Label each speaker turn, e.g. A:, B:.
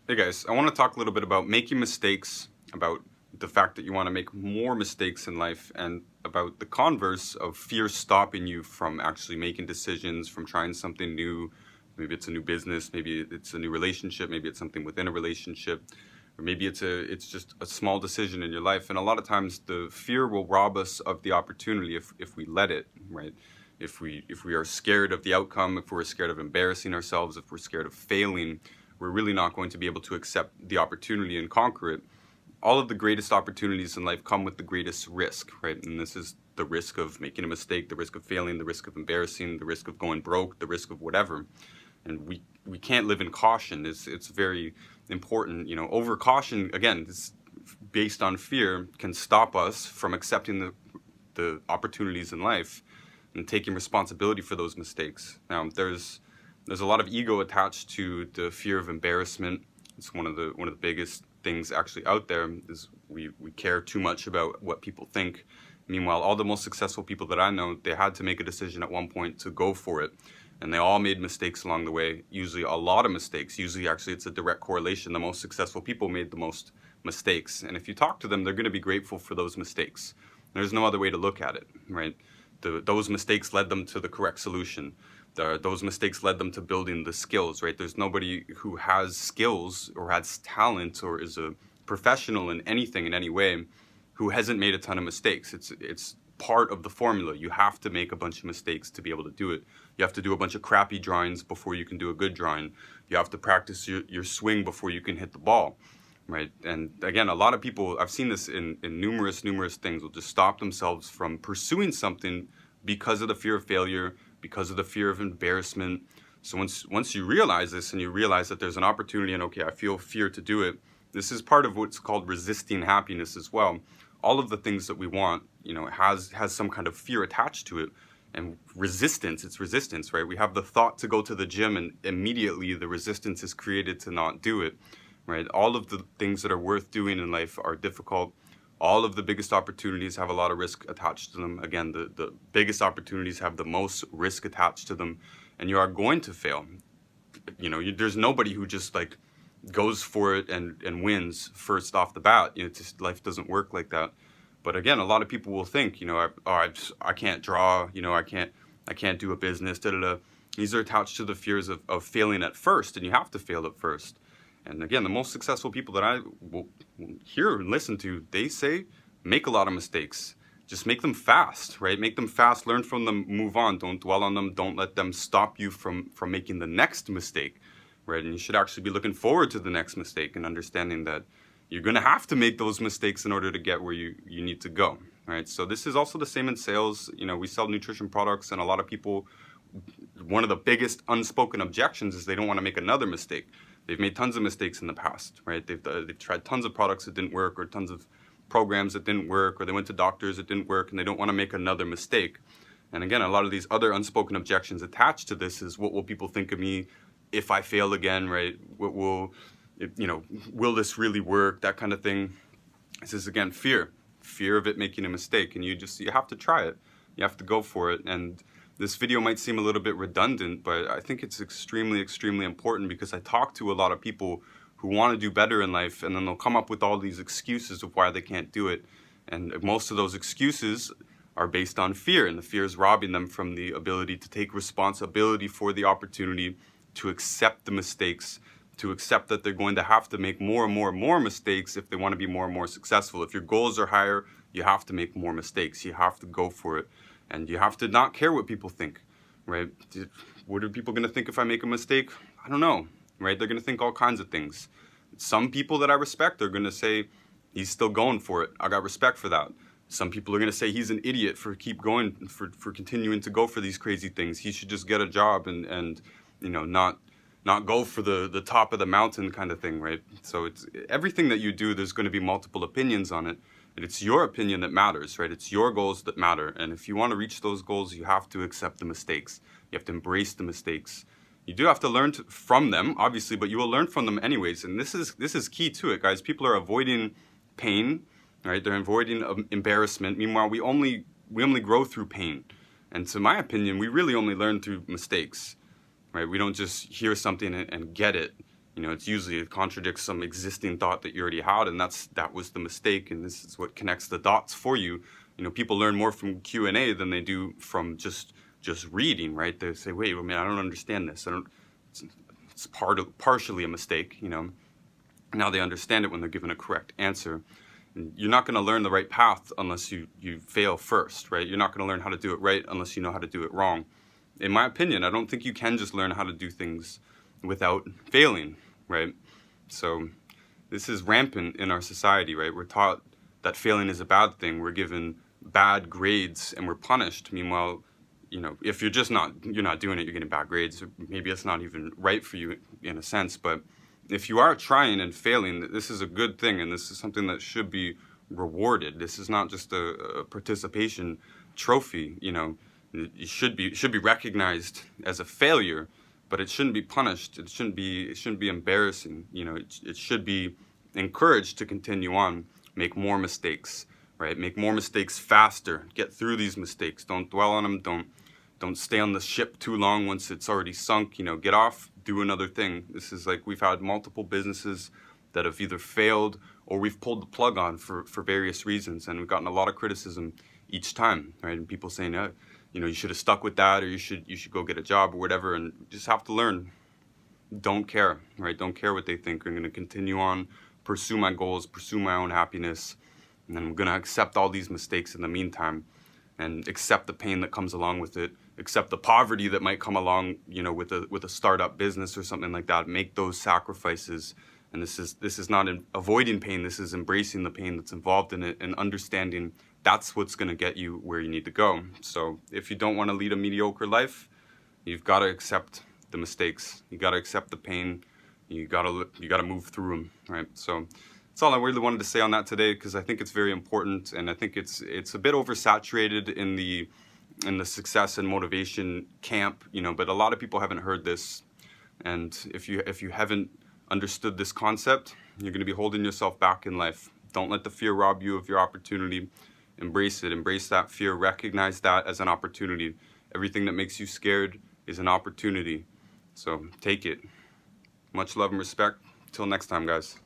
A: Hey guys, I want to talk a little bit about making mistakes, about the fact that you want to make more mistakes in life, and about the converse of fear stopping you from actually making decisions, from trying something new. Maybe it's a new business, maybe it's a new relationship, maybe it's something within a relationship, or maybe it's just a small decision in your life. And a lot of times the fear will rob us of the opportunity if we let it, right? If we are scared of the outcome, if we're scared of embarrassing ourselves, if we're scared of failing, we're really not going to be able to accept the opportunity and conquer it. All of the greatest opportunities in life come with the greatest risk, right? And this is the risk of making a mistake, the risk of failing, the risk of embarrassing, the risk of going broke, the risk of whatever. And we can't live in caution. It's very important. Over caution, again, this based on fear, can stop us from accepting the opportunities in life and taking responsibility for those mistakes. Now, there's a lot of ego attached to the fear of embarrassment. It's one of the biggest things actually out there is we care too much about what people think. Meanwhile, all the most successful people that I know, they had to make a decision at one point to go for it. And they all made mistakes along the way, usually a lot of mistakes. Usually, actually, it's a direct correlation. The most successful people made the most mistakes. And if you talk to them, they're going to be grateful for those mistakes. There's no other way to look at it, right? Those mistakes led them to the correct solution. Those mistakes led them to building the skills, right? There's nobody who has skills or has talent or is a professional in anything in any way who hasn't made a ton of mistakes. It's part of the formula. You have to make a bunch of mistakes to be able to do it. You have to do a bunch of crappy drawings before you can do a good drawing. You have to practice your swing before you can hit the ball, right? And again, a lot of people, I've seen this in numerous things, will just stop themselves from pursuing something because of the fear of failure, because of the fear of embarrassment. So once you realize this and you realize that there's an opportunity and okay, I feel fear to do it, this is part of what's called resisting happiness as well. All of the things that we want, has some kind of fear attached to it. And resistance, it's resistance, right? We have the thought to go to the gym and immediately the resistance is created to not do it, right? All of the things that are worth doing in life are difficult. All of the biggest opportunities have a lot of risk attached to them. Again, the biggest opportunities have the most risk attached to them, and you are going to fail. There's nobody who just like goes for it and wins first off the bat. Just life doesn't work like that. But again, a lot of people will think, I can't draw, I can't do a business, da da da. These are attached to the fears of failing at first, and you have to fail at first. And again, the most successful people that I will hear and listen to, they say, make a lot of mistakes. Just make them fast, right? Make them fast, learn from them, move on. Don't dwell on them. Don't let them stop you from making the next mistake, right? And you should actually be looking forward to the next mistake and understanding that you're going to have to make those mistakes in order to get where you need to go, right? So this is also the same in sales. We sell nutrition products, and a lot of people, one of the biggest unspoken objections is they don't want to make another mistake. They've made tons of mistakes in the past, right? They've tried tons of products that didn't work, or tons of programs that didn't work, or they went to doctors that didn't work, and they don't want to make another mistake. And again, a lot of these other unspoken objections attached to this is, what will people think of me if I fail again, right? Will this really work? That kind of thing. This is, again, fear of it making a mistake, and you have to try it. You have to go for it. And this video might seem a little bit redundant, but I think it's extremely important, because I talk to a lot of people who want to do better in life, and then they'll come up with all these excuses of why they can't do it. And most of those excuses are based on fear, and the fear is robbing them from the ability to take responsibility for the opportunity, to accept the mistakes, to accept that they're going to have to make more and more mistakes if they want to be more and more successful. If your goals are higher, you have to make more mistakes. You have to go for it. And you have to not care what people think, right? What are people going to think if I make a mistake? I don't know, right? They're going to think all kinds of things. Some people that I respect are going to say, he's still going for it. I got respect for that. Some people are going to say he's an idiot for continuing to go for these crazy things. He should just get a job and not go for the top of the mountain kind of thing, right? So it's everything that you do, there's going to be multiple opinions on it. And it's your opinion that matters, right? It's your goals that matter. And if you want to reach those goals, you have to accept the mistakes. You have to embrace the mistakes. You do have to learn from them, obviously, but you will learn from them anyways. And this is key to it, guys. People are avoiding pain, right? They're avoiding embarrassment. Meanwhile, we only grow through pain. And to my opinion, we really only learn through mistakes, right? We don't just hear something and get it. it's usually, it contradicts some existing thought that you already had, and that was the mistake, and this is what connects the dots for you. People learn more from Q&A than they do from just reading, right? They say, wait, I mean, I don't understand this. It's partially a mistake, Now they understand it when they're given a correct answer. And you're not going to learn the right path unless you fail first, right? You're not going to learn how to do it right unless you know how to do it wrong. In my opinion, I don't think you can just learn how to do things without failing, right? So this is rampant in our society, right? We're taught that failing is a bad thing. We're given bad grades and we're punished. Meanwhile, if you're not doing it, you're getting bad grades. Maybe it's not even right for you in a sense, but if you are trying and failing, this is a good thing, and this is something that should be rewarded. This is not just a participation trophy. It should be recognized as a failure, but it shouldn't be punished. It shouldn't be embarrassing. It should be encouraged to continue on, make more mistakes, right? Make more mistakes faster. Get through these mistakes. Don't dwell on them. Don't stay on the ship too long once it's already sunk. Get off, do another thing. This is like, we've had multiple businesses that have either failed or we've pulled the plug on for various reasons, and we've gotten a lot of criticism each time, right? And people saying, you should have stuck with that, or you should go get a job or whatever, and you just have to learn. Don't care, right? Don't care what they think. I'm going to continue on, pursue my goals, pursue my own happiness, and then I'm going to accept all these mistakes in the meantime, and accept the pain that comes along with it, accept the poverty that might come along, with a startup business or something like that. Make those sacrifices, and this is not avoiding pain. This is embracing the pain that's involved in it and understanding that's what's going to get you where you need to go. So if you don't want to lead a mediocre life, you've got to accept the mistakes. You got to accept the pain. You got to move through them, right? So that's all I really wanted to say on that today, because I think it's very important, and I think it's a bit oversaturated in the success and motivation camp, but a lot of people haven't heard this. And if you haven't understood this concept, you're going to be holding yourself back in life. Don't let the fear rob you of your opportunity. Embrace it. Embrace that fear. Recognize that as an opportunity. Everything that makes you scared is an opportunity. So take it. Much love and respect. Till next time, guys.